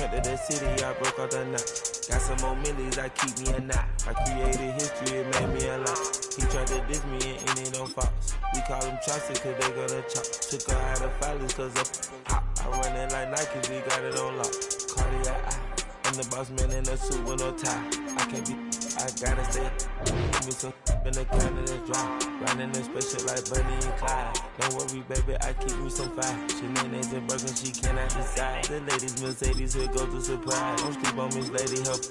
Turned to the city, I broke out the knot. Got some more millies, I keep me a knot. I created history, it made me a lot. He tried to diss me and it on Fox. We call him Chaucer cause they gonna chop. Took her out of filers cause of hop. I run it like Nike, we got it on lock. Cardiac eye. I'm the boss man in a suit with no tie. I can't be, I gotta stay. Give me some in the can of the dry. Riding in spaceship like Bunny and Clyde. Don't worry, baby, I keep me some fire. Shenanigans and Birkin, she cannot decide. The ladies, Mercedes, here go to surprise. Don't sleep on Miss Lady, help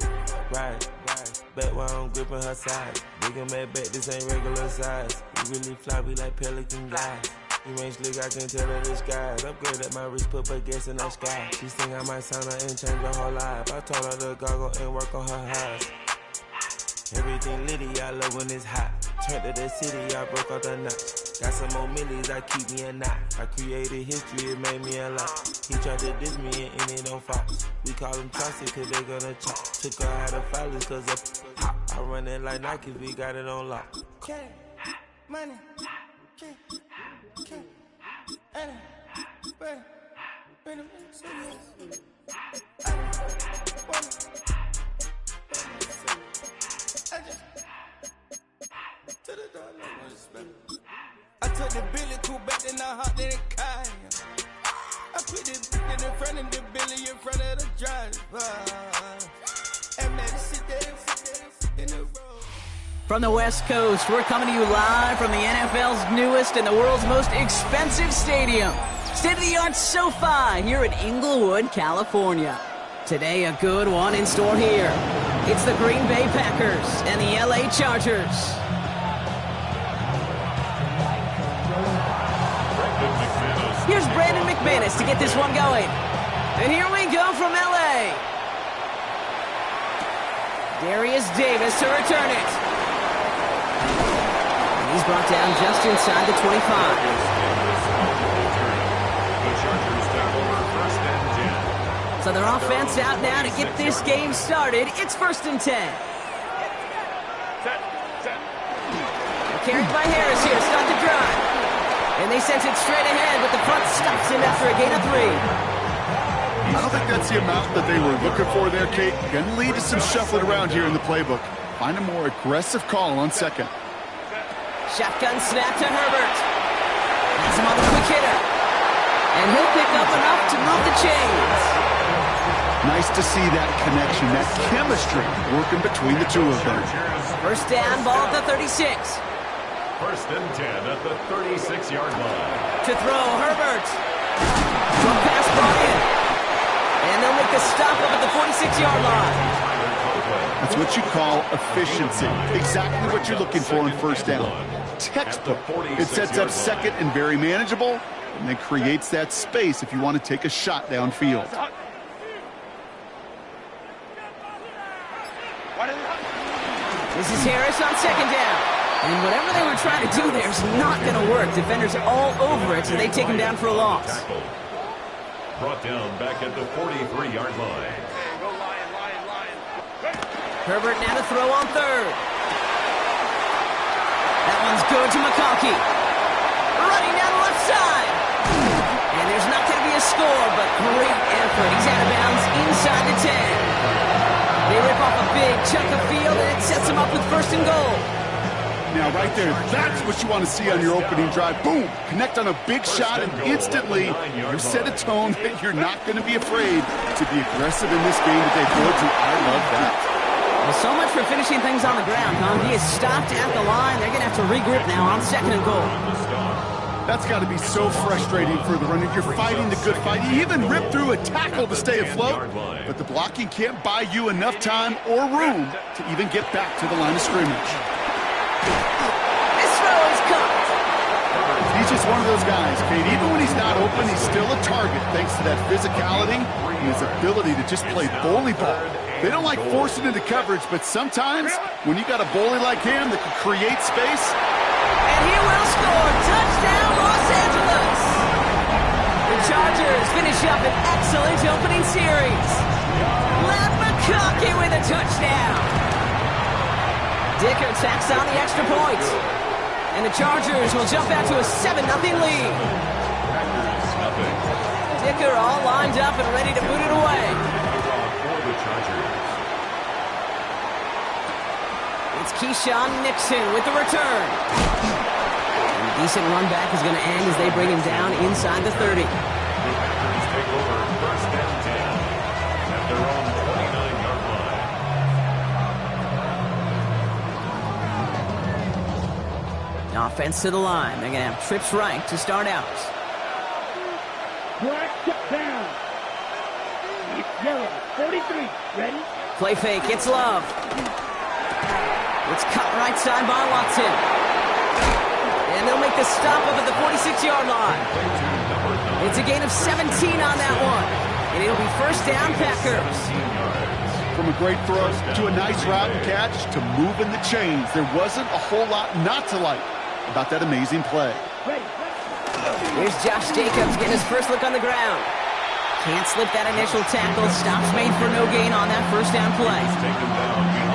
ride. Back while I'm gripping her side. Big and mad back, this ain't regular size. We really fly, we like pelican guys. You ain't slick, I can tell her the skies. Upgrade at my wrist, put gas in the sky. She think I might sign her and change her whole life. I told her to goggle and work on her highs. Everything litty, I love when it's hot. Turned to the city, I broke out the knot. Got some more millies, I keep me a knot. I created history, it made me a lot. He tried to diss me and it on Fox. We call him Chaucer cause they gonna chop. Took her out of filers cause of hop. I run it like Nike, we got it on lock. Okay, money, okay. I took the Billy cool back, then I hopped in the car. I put the in front of the Billy in front of the driver. And man, sit there in the road. From the West Coast, we're coming to you live from the NFL's newest and the world's most expensive stadium. State-of-the-art SoFi here in Inglewood, California. Today, a good one in store here. It's the Green Bay Packers and the LA Chargers. Here's Brandon McManus to get this one going. And here we go from LA. Darius Davis to return it. And he's brought down just inside the 25. So their offense out now to get this game started. It's 1st and 10. Carried by Harris here to start the drive. And they sent it straight ahead, but the front stops him after a gain of 3. I don't think that's the amount that they were looking for there, Kate. Going to lead to some shuffling around here in the playbook. Find a more aggressive call on second. Shotgun snap to Herbert. He's him on the quick hitter. And he'll pick up enough to move the chains. Nice to see that connection, that chemistry working between the two of them. 1st down, ball at the 36. 1st and 10 at the 36-yard line. To throw, Herbert. Short pass brought in. And they'll make the stop up at the 46-yard line. That's what you call efficiency. Exactly what you're looking for in 1st down. Textbook. It sets up second and very manageable, and then creates that space if you want to take a shot downfield. This is Harris on 2nd down. And whatever they were trying to do there is not going to work. Defenders all over it, so they take him down for a loss. Brought down back at the 43-yard line. Herbert now to throw on 3rd. That one's good to McConkey. Running down the left side. And there's not going to be a score, but great effort. He's out of bounds inside the 10. They rip off a big chunk of field, and it sets them up with 1st and goal. Now, right there, that's what you want to see on your opening drive. Boom! Connect on a big shot, and instantly you set a tone that you're not going to be afraid to be aggressive in this game that they go to. I love that. Well, so much for finishing things on the ground, huh? He is stopped at the line. They're going to have to regroup now on 2nd and goal. That's got to be so frustrating for the runner. You're fighting the good fight. You even rip through a tackle to stay afloat, but the blocking can't buy you enough time or room to even get back to the line of scrimmage. This throw is caught. He's just one of those guys, Kate. Even when he's not open, he's still a target thanks to that physicality and his ability to just play bully ball. They don't like forcing into coverage, but sometimes when you got a bully like him that can create space. And he will score. Touchdown, Los Angeles. The Chargers finish up an excellent opening series. Matt McConkey with a touchdown. Dicker tacks on the extra point. And the Chargers will jump out to a 7-0 lead. Dicker all lined up and ready to boot it away. Keyshawn Nixon with the return. And a decent run back is going to end as they bring him down inside the 30. The Packers take over first and 10 at their own 29-yard line. The offense to the line. They're going to have trips right to start out. Black down. Yellow, 43. Ready? Play fake. It's Love. It's cut right side by Watson. And they'll make the stop up at the 46-yard line. It's a gain of 17 on that one. And it'll be first down, Packers. From a great throw to a nice route and catch to moving the chains, there wasn't a whole lot not to like about that amazing play. Here's Josh Jacobs getting his first look on the ground. Can't slip that initial tackle. Stops made for no gain on that first down play.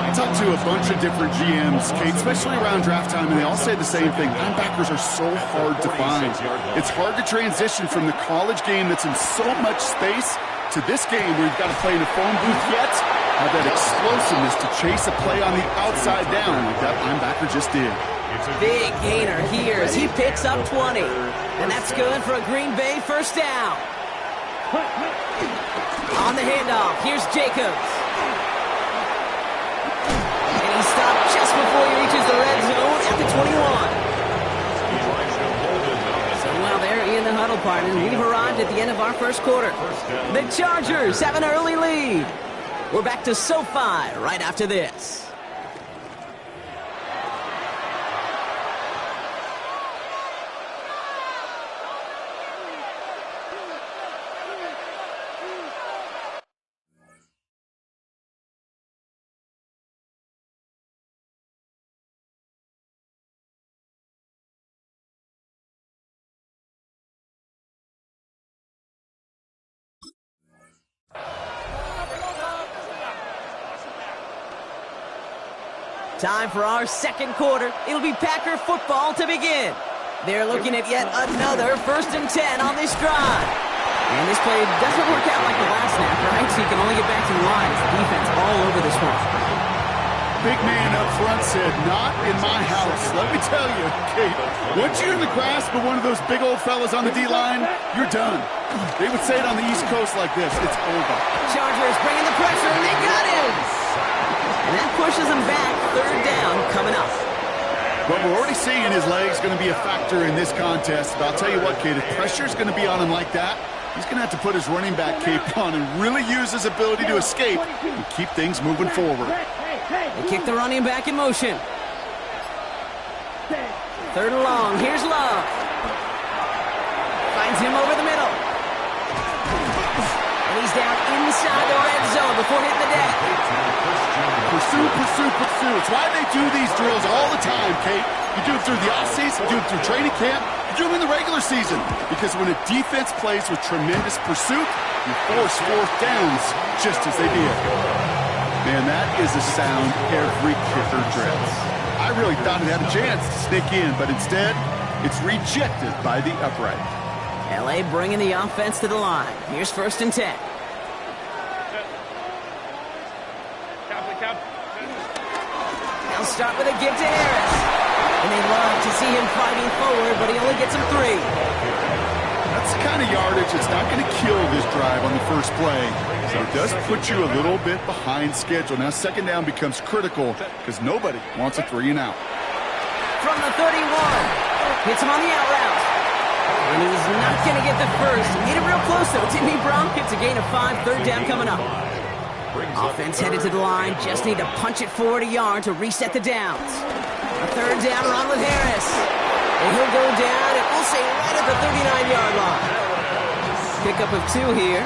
I talked to a bunch of different GMs, Kate, especially around draft time, and they all say the same thing. Linebackers are so hard to find. It's hard to transition from the college game that's in so much space to this game where you've got to play in a phone booth yet have that explosiveness to chase a play on the outside down like that linebacker just did. Big gainer here as he picks up 20. And that's good for a Green Bay first down. On the handoff, here's Jacobs. And he stopped just before he reaches the red zone at the 21. So while they're in the huddle, partner, we've arrived at the end of our first quarter. The Chargers have an early lead. We're back to SoFi right after this. Time for our second quarter. It'll be Packer football to begin. They're looking at yet another 1st and 10 on this drive. And this play doesn't work out like the last snap, right? So you can only get back to the line as the defense all over this one. Big man up front said, not in my house. Let me tell you, Kate, once you're in the grasp of one of those big old fellas on the D-line, you're done. They would say it on the East Coast like this, it's over. Chargers bringing the pressure, and they got him! And that pushes them back. 3rd down coming up. What we're already seeing his legs going to be a factor in this contest. But I'll tell you what, Kate, if pressure's going to be on him like that, he's going to have to put his running back cape on and really use his ability to escape and keep things moving forward. They kick the running back in motion. 3rd and long. Here's Love. Finds him over the middle. And he's down inside the red zone before hitting the deck. Pursue, pursue, pursue. It's why they do these drills all the time, Kate. You do it through the offseason, you do it through training camp, you do it in the regular season. Because when a defense plays with tremendous pursuit, you force 4th downs just as they did. Man, that is a sound every kicker dreads. I really thought it had a chance to sneak in, but instead, it's rejected by the upright. LA bringing the offense to the line. Here's 1st and 10. They'll start with a give to Harris. And they love to see him fighting forward, but he only gets him 3. That's the kind of yardage that's not going to kill this drive on the first play. So it does put you a little bit behind schedule. Now 2nd down becomes critical because nobody wants a 3 and out. From the 31. Hits him on the out route. And he's not going to get the first. He made it real close, though. Timmy Brown gets a gain of 5. 3rd down coming up. Offense headed to the line. Just need to punch it forward a yard to reset the downs. A 3rd down run with Harris. And he'll go down, and we'll say right at the 39-yard line. Pickup of 2 here.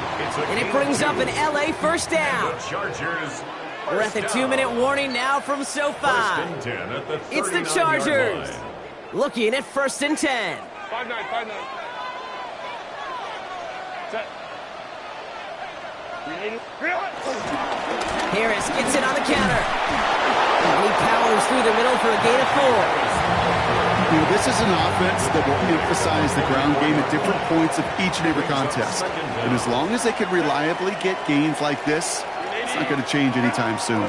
And it brings up an LA first down. We're at the 2-minute warning now from SoFi. It's the Chargers. Looking at 1st and 10. 5-9. Set. Harris gets it on the counter. And he powers through the middle for a gain of 4. You know, this is an offense that will emphasize the ground game at different points of each and every contest. And as long as they can reliably get gains like this, it's not going to change anytime soon.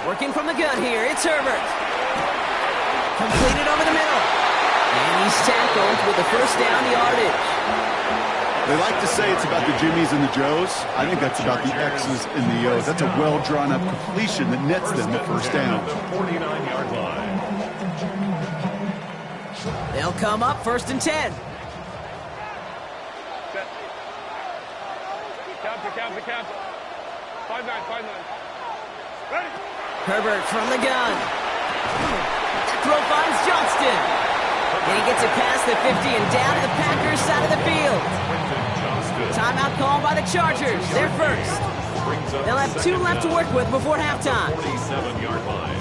Working from the gun here, it's Herbert. Completed over the middle. And he's tackled with the first down yardage. They like to say it's about the Jimmies and the Joes. I think that's about the X's and the O's. That's a well-drawn-up completion that nets them the first down. 49-yard line. They'll come up 1st and 10. Count. 5-9. Ready? Herbert from the gun. That throw finds Johnston. And he gets it past the 50 and down to the Packers side of the field. Timeout called by the Chargers. They're first. They'll have 2 left to work with before halftime. 47-yard line.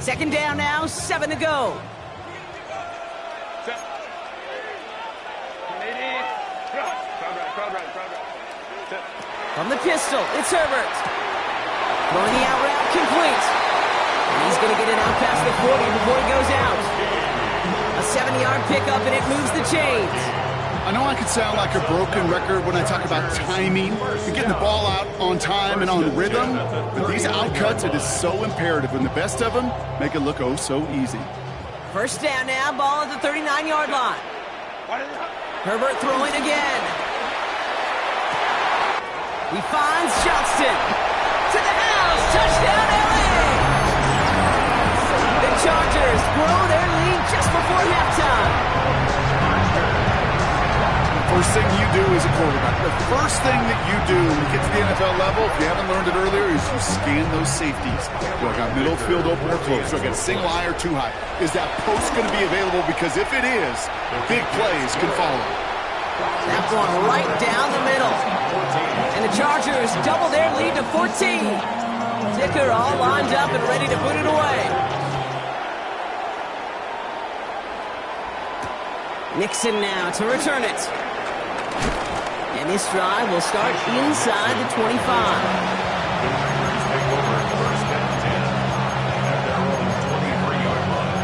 Second down now, 7 to go. From the pistol, it's Herbert. Throwing the out route complete. And he's going to get it out past the 40 before he goes out. A 70-yard pickup, and it moves the chains. I know I could sound like a broken record when I talk about timing and getting the ball out on time and on rhythm, but these outcuts, it is so imperative, and the best of them make it look oh so easy. First down now, ball at the 39-yard line. Herbert throwing again. He finds Johnston. To the house, touchdown LA! The Chargers grow their lead just before halftime. First thing you do as a quarterback, the first thing that you do when you get to the NFL level, if you haven't learned it earlier, is you scan those safeties. Do I got middle field open or close? Do I got single high or too high? Is that post going to be available? Because if it is, big plays can follow. That one right down the middle. And the Chargers double their lead to 14. Ticker all lined up and ready to put it away. Nixon now to return it. And this drive will start inside the 25. Take over 1st and 10 at their own 23-yard line.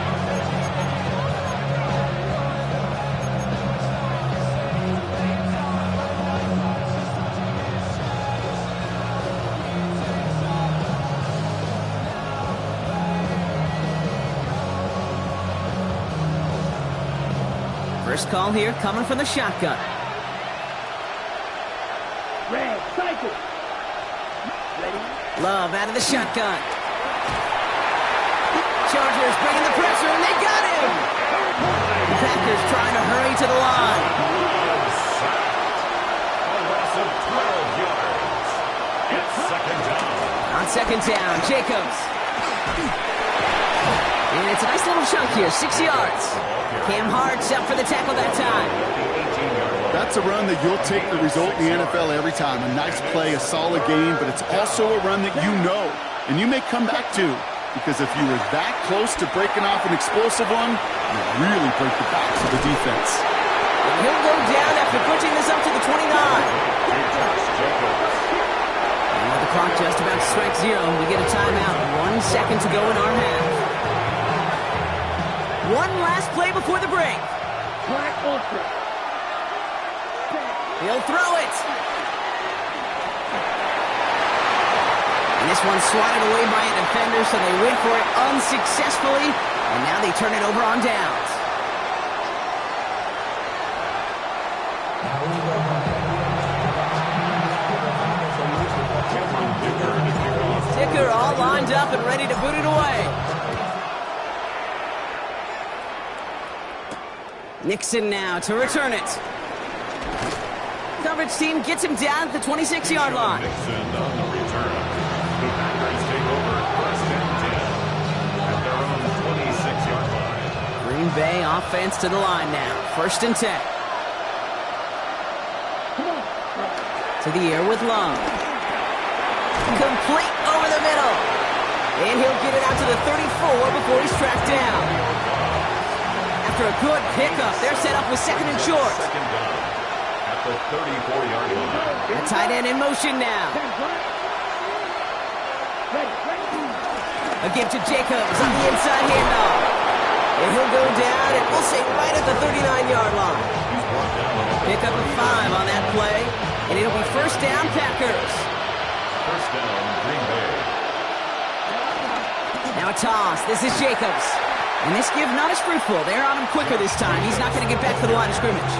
First call here coming from the shotgun. Red, cycle. Ready? Love out of the shotgun. Chargers bringing the pressure, and they got him! The Packers trying to hurry to the line. A loss of 12 yards. It's 2nd down. On 2nd down, Jacobs. And it's a nice little chunk here, 6 yards. Cam Hart's up for the tackle that time. That's a run that you'll take the result in the NFL every time. A nice play, a solid game, but it's also a run that you know, and you may come back to, because if you were that close to breaking off an explosive one, you really break the backs of the defense. And he'll go down after pushing this up to the 29. And with the clock just about to strike 0, we get a timeout. 1 second to go in our half. One last play before the break. Black ultra. He'll throw it. And this one's swatted away by a defender, so they went for it unsuccessfully. And now they turn it over on downs. Ticker all lined up and ready to boot it away. Nixon now to return it. Coverage team gets him down at the 26-yard line. Nixon on the return. The Packers take over 1st and 10 at their own 26-yard line. Green Bay offense to the line now. 1st and 10. To the air with Long. Complete over the middle. And he'll get it out to the 34 before he's tracked down. After a good pickup, they're set up with 2nd and short. 2nd down at the 34-yard line. The tight end in motion now. A give to Jacobs on the inside handoff. And he'll go down, and we'll say right at the 39-yard line. Pick up a 5 on that play. And it'll be first down, Packers. First down, Green Bay. Now a toss. This is Jacobs. And this give not as fruitful. They're on him quicker this time. He's not going to get back to the line of scrimmage.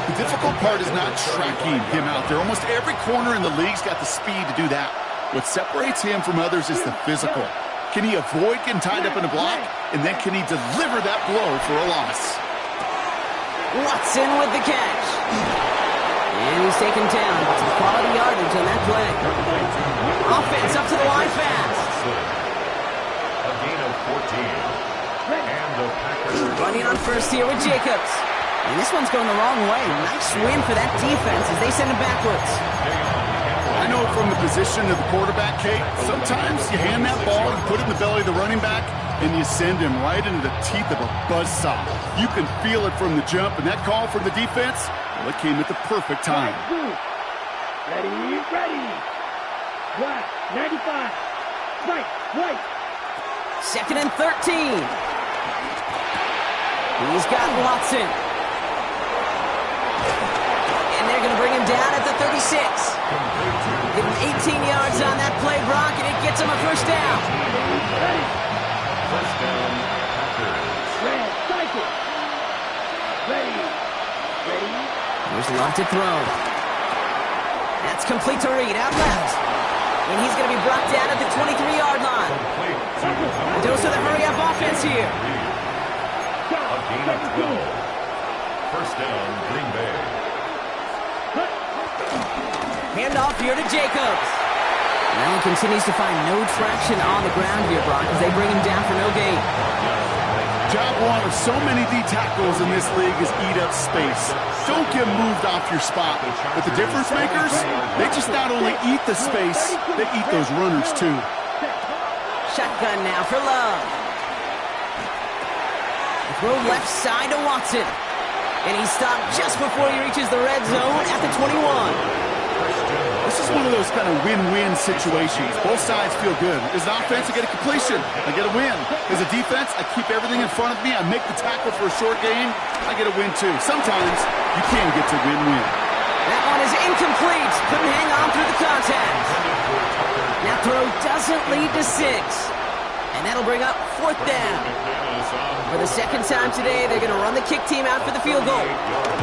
The difficult part is not tracking him out there. Almost every corner in the league's got the speed to do that. What separates him from others is the physical. Can he avoid getting tied up in a block? And then can he deliver that blow for a loss? Watson with the catch. And he's taken down. Some quality yardage on that play. Offense up to the line fast. A gain of 14. And the Packers Running on first here with Jacobs. And this one's going the wrong way. Nice win for that defense as they send him backwards. I know from the position of the quarterback, Kate, sometimes you hand that ball, you put it in the belly of the running back, and you send him right into the teeth of a buzzsaw. You can feel it from the jump, and that call from the defense, well, it came at the perfect time. Ready, ready. Black, 95. Right. Second and 13. He's got Watson. And they're going to bring him down at the 36. Give him 18 yards on that play, Brock, and it gets him a first down. First down, Packers. Red, cycle. Ready. Here's Love to throw. That's complete to Reed, out left. And he's going to be brought down at the 23-yard line. A dose of the hurry-up offense here. A gain of 12. First down, Green Bay. Handoff here to Jacobs. Allen continues to find no traction on the ground here, Brock, as they bring him down for no gain. Job one of so many D tackles in this league is eat up space. Don't get moved off your spot. But the difference makers, they just not only eat the space, they eat those runners too. Shotgun now for Love. Throw left side to Watson. And he's stopped just before he reaches the red zone at the 21. This is one of those kind of win-win situations. Both sides feel good. As an offense, I get a completion. I get a win. As a defense, I keep everything in front of me. I make the tackle for a short gain. I get a win too. Sometimes you can get to win-win. That one is incomplete. Couldn't hang on through the contact. That throw doesn't lead to 6. And that'll bring up fourth down. For the second time today, they're going to run the kick team out for the field goal.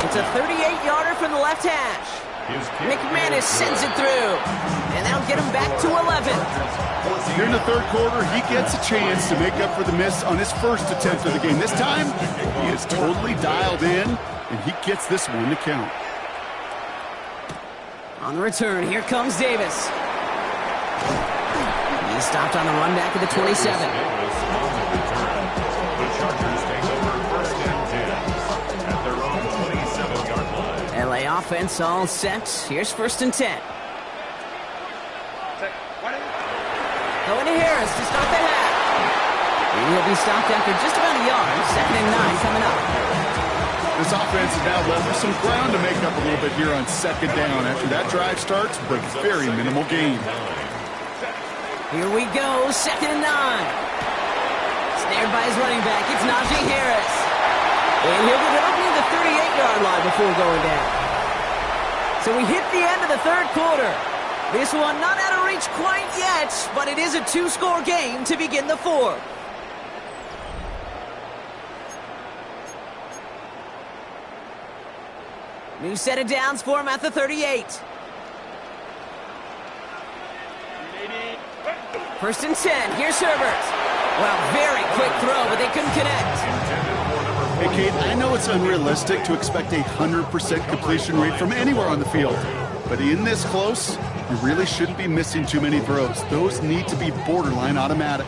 It's a 38-yarder from the left hash. McManus sends it through. And that'll get him back to 11. Here in the third quarter, he gets a chance to make up for the miss on his first attempt of the game. This time, he is totally dialed in, and he gets this one to count. On the return, here comes Davis. He's stopped on the run back at the 27. The Chargers take over first and 10 at their own 27-yard line. LA offense all set. Here's first and 10. Going to Harris to start the half. And he'll be stopped after just about a yard. Second and 9 coming up. This offense has now left some ground to make up a little bit here on second down after that drive starts, but very minimal gain. Here we go, second and 9. Snared by his running back, it's Najee Harris. And he'll get it opening the 38-yard line before going down. So we hit the end of the third quarter. This one not out of reach quite yet, but it is a 2-score game to begin the fourth. New set of downs for him at the 38. First and 10. Here's Herbert. Well, very quick throw, but they couldn't connect. Hey, Kate, I know it's unrealistic to expect a 100% completion rate from anywhere on the field. But in this close, you really shouldn't be missing too many throws. Those need to be borderline automatic.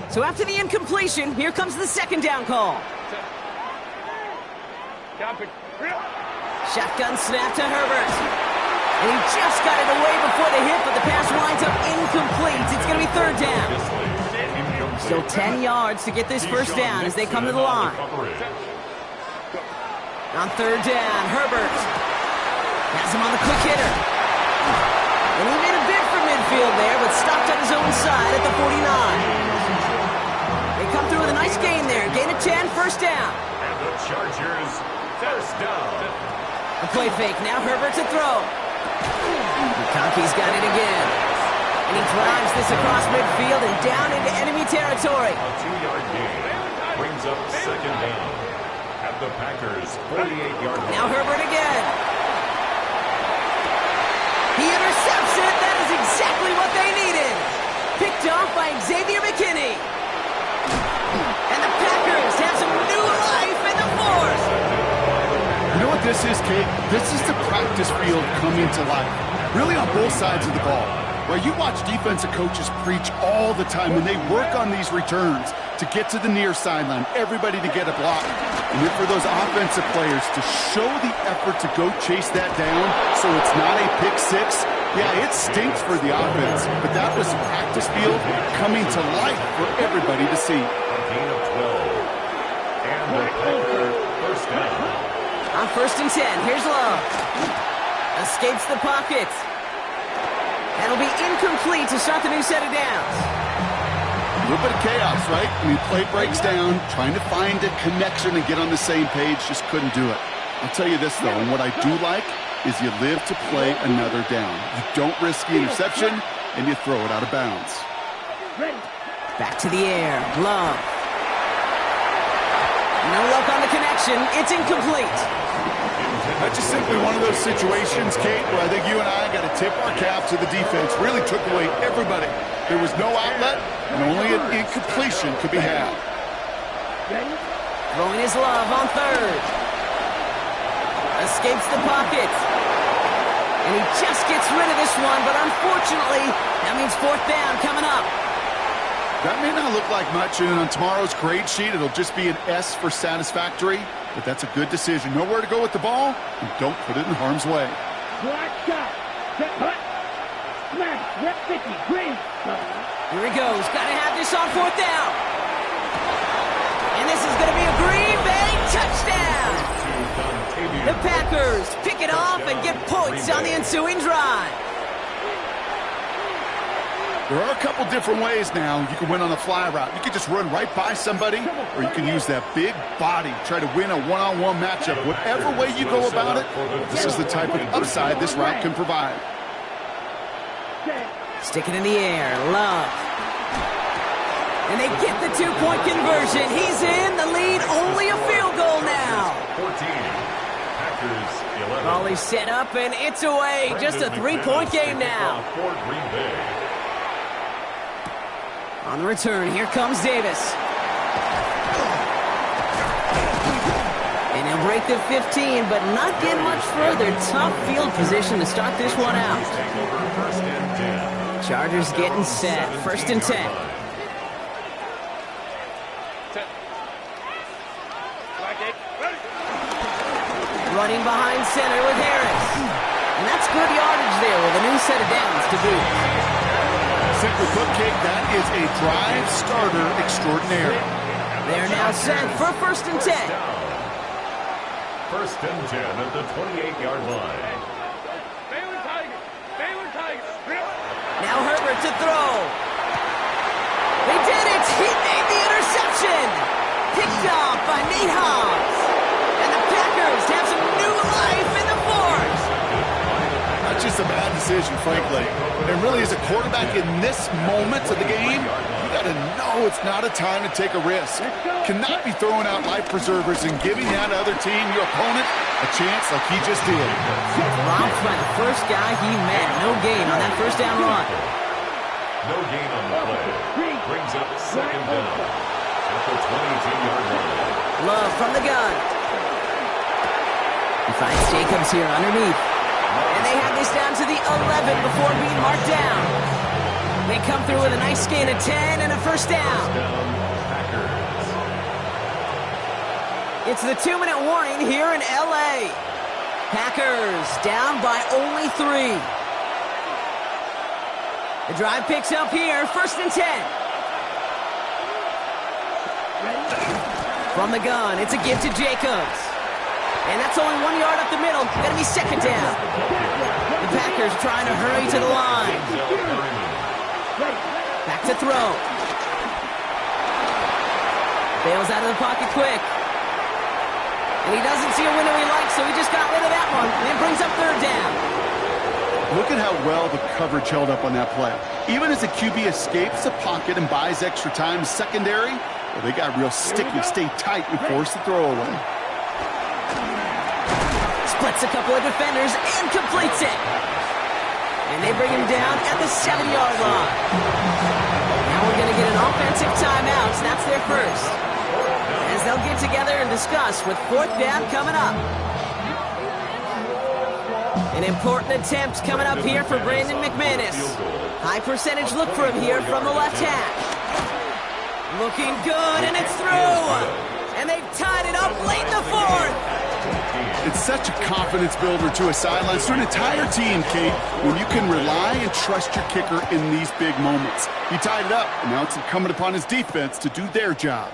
So after the incompletion, here comes the second down call. Shotgun snap to Herbert. And he just got it away before the hit, but the pass winds up incomplete. It's going to be third down. Still 10 yards to get this first down as they come to the line. On third down, Herbert has him on the quick hitter. And he made a bid for midfield there, but stopped on his own side at the 49. They come through with a nice gain there. Gain of 10, first down. And the Chargers, first down. A play fake. Now Herbert to throw. McConkey's got it again. And he drives this across midfield and down into enemy territory. A 2-yard gain brings up second down at the Packers' 48-yard line. Now Herbert again. He intercepts it. That is exactly what they needed. Picked off by Xavier McKinney. And the Packers have some new life in the fourth. You know what this is, Kate? This is the practice field coming to life. Really on both sides of the ball. Where you watch defensive coaches preach all the time when they work on these returns to get to the near sideline, everybody to get a block. And then for those offensive players to show the effort to go chase that down so it's not a pick six. Yeah, it stinks for the offense, but that was practice field coming to life for everybody to see. A gain of 12. And the Packers first down. On 1st and 10, here's Love. Escapes the pocket. That'll be incomplete to start the new set of downs. A little bit of chaos, right? I mean, play breaks down, trying to find a connection and get on the same page, just couldn't do it. I'll tell you this, though, and what I do like is you live to play another down. You don't risk the interception, and you throw it out of bounds. Back to the air. Love. No luck on the connection. It's incomplete. That's just simply one of those situations, Kate, where I think you and I got to tip our cap to the defense. Really took away everybody. There was no outlet, and only an incompletion could be had. Throwing his Love on 3rd. Escapes the pocket. And he just gets rid of this one, but unfortunately, that means 4th down coming up. That may not look like much, and on tomorrow's grade sheet, it'll just be an S for satisfactory, but that's a good decision. Know where to go with the ball, and don't put it in harm's way. Block shot. Set hut. Smash. Rep 50. Green. Here he goes. Got to have this on 4th down. And this is going to be a Green Bay touchdown. The Packers pick it off and get points on the ensuing drive. There are a couple different ways now you can win on a fly route. You can just run right by somebody, or you can use that big body, try to win a one-on-one matchup. Whatever way you go about it, this is the type of upside this route can provide. Stick it in the air. Love. And they get the 2-point conversion. He's in. The lead, only a field goal now. 14. Packers 11. Volley set up, and it's away. Just a 3-point game now. For Green Bay. On the return, here comes Davis. And he'll break the 15, but not get much further. Tough field position to start this one out. Chargers getting set. 1st and 10. Running behind center with Harris. And that's good yardage there with a new set of downs to boot. Simply put, Kate, that is a drive starter extraordinaire. They're now set for 1st and 10. 1st and 10 at the 28-yard line. Now Herbert to throw. They did it. He made the interception. Picked off by Nate Hobbs. And the Packers have some new life in the fourth. Not just a bad decision, frankly. And really, as a quarterback in this moment of the game, you got to know it's not a time to take a risk. Cannot be throwing out life preservers and giving that other team, your opponent, a chance like he just did. Robbed by the first guy he met. No gain on that 1st down run. No gain on the play. Brings up 2nd down at the 22-yard line. Love from the gun. He finds Jacobs here underneath. And they have this down to the 11 before being marked down. They come through with a nice gain of 10 and a 1st down. It's the 2-minute warning here in L.A. Packers down by only 3. The drive picks up here, 1st and 10. From the gun, it's a give to Jacobs. And that's only 1 yard up the middle. Gonna be 2nd down. The Packers trying to hurry to the line. Back to throw. Bails out of the pocket quick. And he doesn't see a window he likes, so he just got rid of that one. And it brings up 3rd down. well the coverage held up on that play. Even as the QB escapes the pocket and buys extra time secondary, well, they got real sticky, stay tight, and force the throwaway. Splits a couple of defenders and completes it. And they bring him down at the 7-yard line. Now we're going to get an offensive timeout, so that's their first. As they'll get together and discuss with 4th down coming up. An important attempt coming up here for Brandon McManus. High percentage look for him here from the left hash. Looking good, and it's through. And they've tied it up late in the 4th. It's such a confidence builder to a sideline, to an entire team, Kate, when you can rely and trust your kicker in these big moments. He tied it up, and now it's incumbent upon his defense to do their job.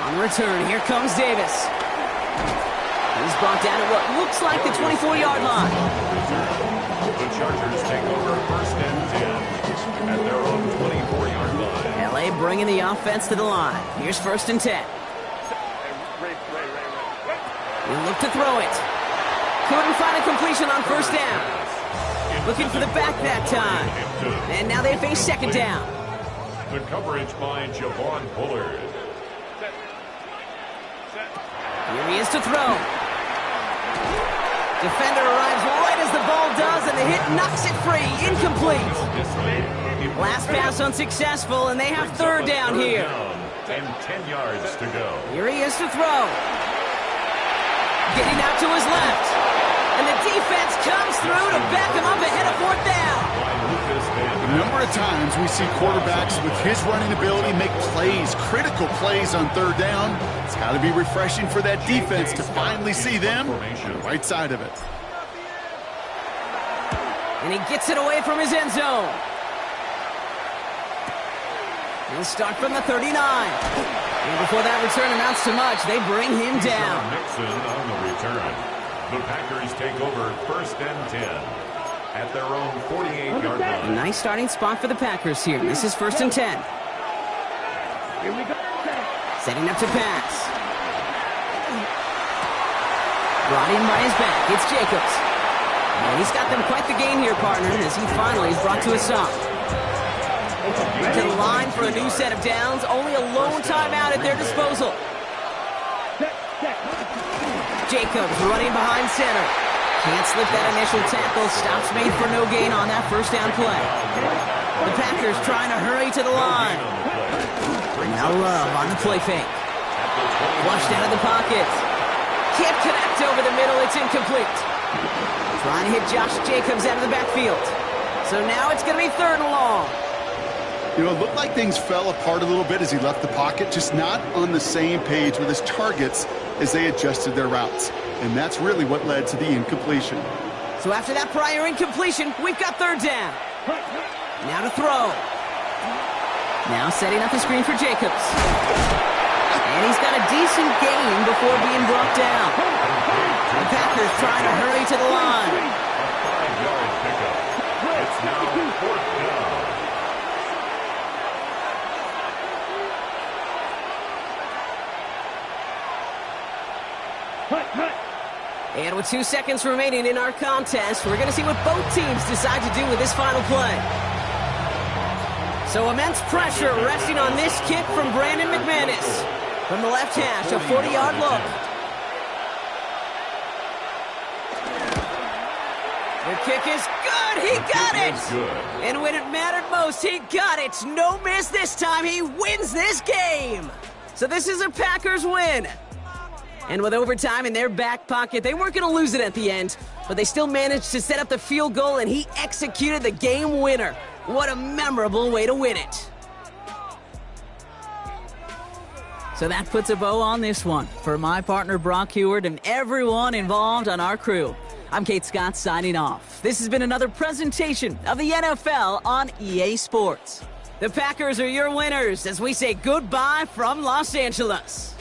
On return, here comes Davis. He's brought down at what looks like the 24-yard line. The Chargers take over 1st and 10 at their own 24-yard line. LA bringing the offense to the line. Here's 1st and 10. He'll look to throw it. Couldn't find a completion on 1st down. Looking for the back that time. And now they face 2nd down. The coverage by Javon Bullard. Here he is to throw. Defender arrives right as the ball does, and the hit knocks it free. Incomplete. Last pass unsuccessful, and they have 3rd down here. And 10 yards to go. Here he is to throw. Getting out to his left. And the defense comes through to back him up ahead of 4th down. A number of times we see quarterbacks with his running ability make plays, critical plays on 3rd down. It's got to be refreshing for that defense to finally see them on the right side of it. And he gets it away from his end zone. He'll start from the 39. And before that return amounts to much, they bring him down. Nixon on the return. The Packers take over 1st and 10 at their own 48-yard line. A nice starting spot for the Packers here. This is 1st and 10. Here we go. Setting up to pass. Brought in by his back. It's Jacobs. And he's got them quite the game here, partner, as he finally is brought to a stop. To the line for a new set of downs. Only a lone timeout at their disposal. Jacobs running behind center. Can't slip that initial tackle. Stops made for no gain on that 1st down play. The Packers trying to hurry to the line. Now Love on the play fake. Flushed out of the pocket. Can't connect over the middle. It's incomplete. Trying to hit Josh Jacobs out of the backfield. So now it's going to be 3rd and long. You know, it looked like things fell apart a little bit as he left the pocket, just not on the same page with his targets as they adjusted their routes. And that's really what led to the incompletion. So after that prior incompletion, we've got 3rd down. Now to throw. Now setting up the screen for Jacobs. And he's got a decent gain before being brought down. The Packers trying to hurry to the line. A 5-yard pickup. It's now 4th down. And with 2 seconds remaining in our contest, we're going to see what both teams decide to do with this final play. So immense pressure resting on this kick from Brandon McManus. From the left hash, a 40-yard look. The kick is good. He got it. And when it mattered most, he got it. No miss this time. He wins this game. So this is a Packers win. And with overtime in their back pocket, they weren't going to lose it at the end, but they still managed to set up the field goal, and he executed the game winner. What a memorable way to win it. So that puts a bow on this one. For my partner Brock Heward and everyone involved on our crew, I'm Kate Scott signing off. This has been another presentation of the NFL on EA Sports. The Packers are your winners as we say goodbye from Los Angeles.